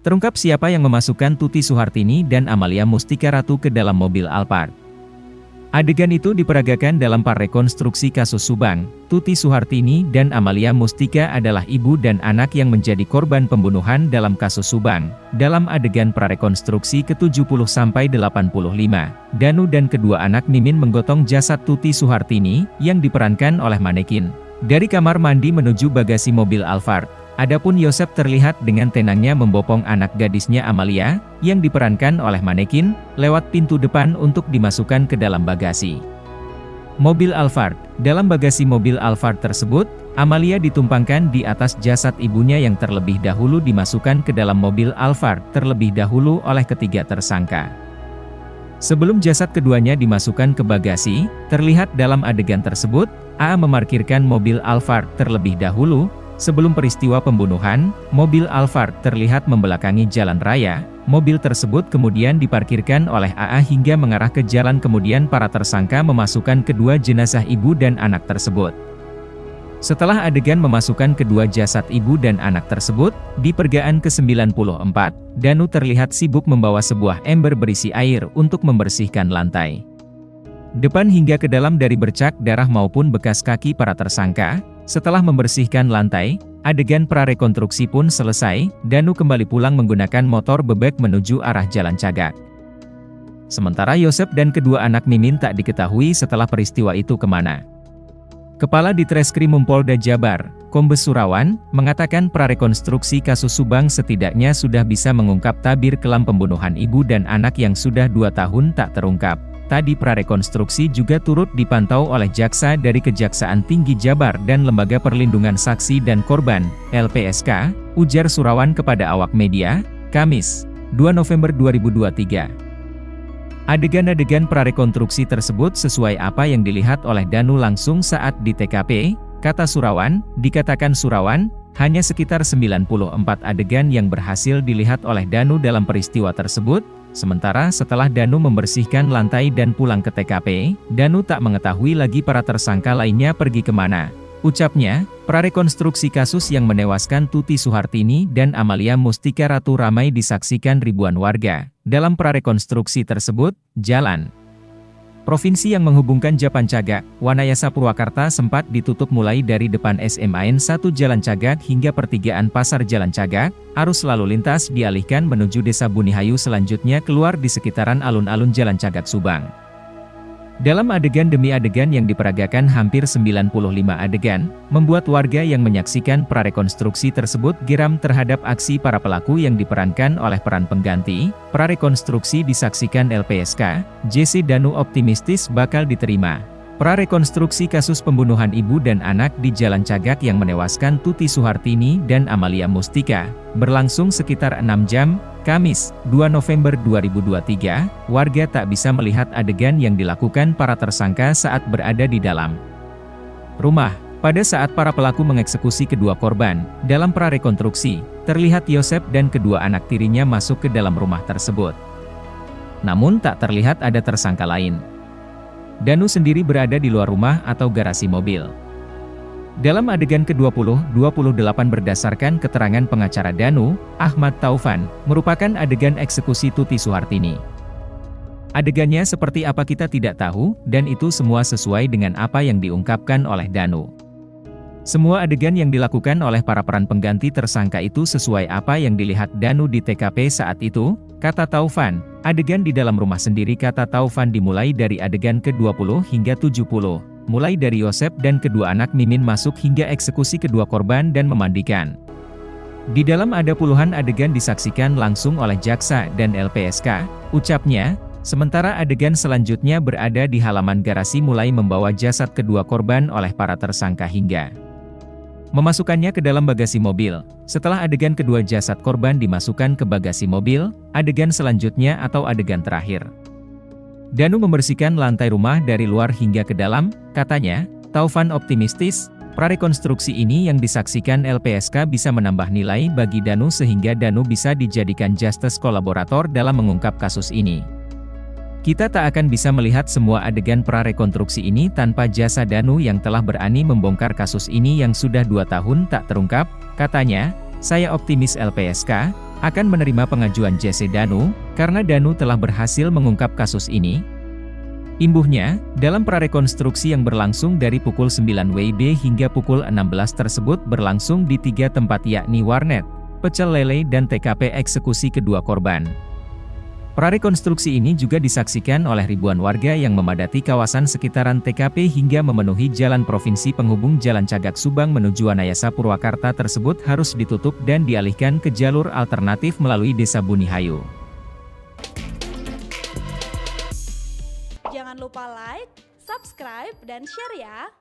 Terungkap siapa yang memasukkan Tuti Suhartini dan Amalia Mustika Ratu ke dalam mobil Alphard. Adegan itu diperagakan dalam prarekonstruksi kasus Subang. Tuti Suhartini dan Amalia Mustika adalah ibu dan anak yang menjadi korban pembunuhan dalam kasus Subang. Dalam adegan prarekonstruksi ke-70-85, Danu dan kedua anak Mimin menggotong jasad Tuti Suhartini, yang diperankan oleh manekin, dari kamar mandi menuju bagasi mobil Alphard. Adapun Yosep terlihat dengan tenangnya membopong anak gadisnya Amalia, yang diperankan oleh manekin, lewat pintu depan untuk dimasukkan ke dalam bagasi mobil Alphard. Dalam bagasi mobil Alphard tersebut, Amalia ditumpangkan di atas jasad ibunya yang terlebih dahulu dimasukkan ke dalam mobil Alphard terlebih dahulu oleh ketiga tersangka. Sebelum jasad keduanya dimasukkan ke bagasi, terlihat dalam adegan tersebut, AA memarkirkan mobil Alphard terlebih dahulu. Sebelum peristiwa pembunuhan, mobil Alphard terlihat membelakangi jalan raya. Mobil tersebut kemudian diparkirkan oleh AA hingga mengarah ke jalan, kemudian para tersangka memasukkan kedua jenazah ibu dan anak tersebut. Setelah adegan memasukkan kedua jasad ibu dan anak tersebut, di pergaan ke-94, Danu terlihat sibuk membawa sebuah ember berisi air untuk membersihkan lantai depan hingga ke dalam dari bercak darah maupun bekas kaki para tersangka. Setelah membersihkan lantai, adegan prarekonstruksi pun selesai. Danu kembali pulang menggunakan motor bebek menuju arah Jalan Cagak. Sementara Yosep dan kedua anak Mimin tak diketahui setelah peristiwa itu kemana. Kepala Ditreskrim Polda Jabar, Kombes Surawan, mengatakan prarekonstruksi kasus Subang setidaknya sudah bisa mengungkap tabir kelam pembunuhan ibu dan anak yang sudah 2 tahun tak terungkap. Tadi prarekonstruksi juga turut dipantau oleh jaksa dari Kejaksaan Tinggi Jabar dan Lembaga Perlindungan Saksi dan Korban, LPSK, ujar Surawan kepada awak media, Kamis, 2 November 2023. Adegan-adegan prarekonstruksi tersebut sesuai apa yang dilihat oleh Danu langsung saat di TKP, kata Surawan. Dikatakan Surawan, hanya sekitar 94 adegan yang berhasil dilihat oleh Danu dalam peristiwa tersebut. Sementara setelah Danu membersihkan lantai dan pulang ke TKP, Danu tak mengetahui lagi para tersangka lainnya pergi kemana. Ucapnya, prarekonstruksi kasus yang menewaskan Tuti Suhartini dan Amalia Mustika Ratu ramai disaksikan ribuan warga. Dalam prarekonstruksi tersebut, jalan provinsi yang menghubungkan Japan Cagak, Wanayasa Purwakarta sempat ditutup mulai dari depan SMAN 1 Jalan Cagak hingga pertigaan Pasar Jalan Cagak. Arus lalu lintas dialihkan menuju Desa Bunihayu, selanjutnya keluar di sekitaran alun-alun Jalan Cagak Subang. Dalam adegan demi adegan yang diperagakan hampir 95 adegan, membuat warga yang menyaksikan prarekonstruksi tersebut geram terhadap aksi para pelaku yang diperankan oleh peran pengganti. Prarekonstruksi disaksikan LPSK, JC Danu optimistis bakal diterima. Prarekonstruksi kasus pembunuhan ibu dan anak di Jalan Cagak yang menewaskan Tuti Suhartini dan Amalia Mustika, berlangsung sekitar 6 jam, Kamis, 2 November 2023, warga tak bisa melihat adegan yang dilakukan para tersangka saat berada di dalam rumah. Pada saat para pelaku mengeksekusi kedua korban, dalam prarekonstruksi, terlihat Yosep dan kedua anak tirinya masuk ke dalam rumah tersebut. Namun tak terlihat ada tersangka lain. Danu sendiri berada di luar rumah atau garasi mobil. Dalam adegan ke-20-28 berdasarkan keterangan pengacara Danu, Ahmad Taufan, merupakan adegan eksekusi Tuti Suhartini. Adegannya seperti apa kita tidak tahu, dan itu semua sesuai dengan apa yang diungkapkan oleh Danu. Semua adegan yang dilakukan oleh para peran pengganti tersangka itu sesuai apa yang dilihat Danu di TKP saat itu, kata Taufan. Adegan di dalam rumah sendiri, kata Taufan, dimulai dari adegan ke-20 hingga 70. Mulai dari Yosep dan kedua anak Mimin masuk hingga eksekusi kedua korban dan memandikan. Di dalam ada puluhan adegan disaksikan langsung oleh jaksa dan LPSK, ucapnya. Sementara adegan selanjutnya berada di halaman garasi mulai membawa jasad kedua korban oleh para tersangka hingga memasukkannya ke dalam bagasi mobil. Setelah adegan kedua jasad korban dimasukkan ke bagasi mobil, adegan selanjutnya atau adegan terakhir, Danu membersihkan lantai rumah dari luar hingga ke dalam, katanya. Taufan optimistis, prarekonstruksi ini yang disaksikan LPSK bisa menambah nilai bagi Danu sehingga Danu bisa dijadikan justice kolaborator dalam mengungkap kasus ini. Kita tak akan bisa melihat semua adegan prarekonstruksi ini tanpa jasa Danu yang telah berani membongkar kasus ini yang sudah 2 tahun tak terungkap, katanya. Saya optimis LPSK, akan menerima pengajuan JC Danu, karena Danu telah berhasil mengungkap kasus ini. Imbuhnya, dalam prarekonstruksi yang berlangsung dari pukul 9 WIB hingga pukul 16 tersebut berlangsung di 3 tempat yakni warnet, pecel lele dan TKP eksekusi kedua korban. Prarekonstruksi ini juga disaksikan oleh ribuan warga yang memadati kawasan sekitaran TKP hingga memenuhi jalan provinsi penghubung Jalan Cagak Subang menuju Wanayasa Purwakarta tersebut harus ditutup dan dialihkan ke jalur alternatif melalui Desa Bunihayu. Jangan lupa like, subscribe, dan share ya!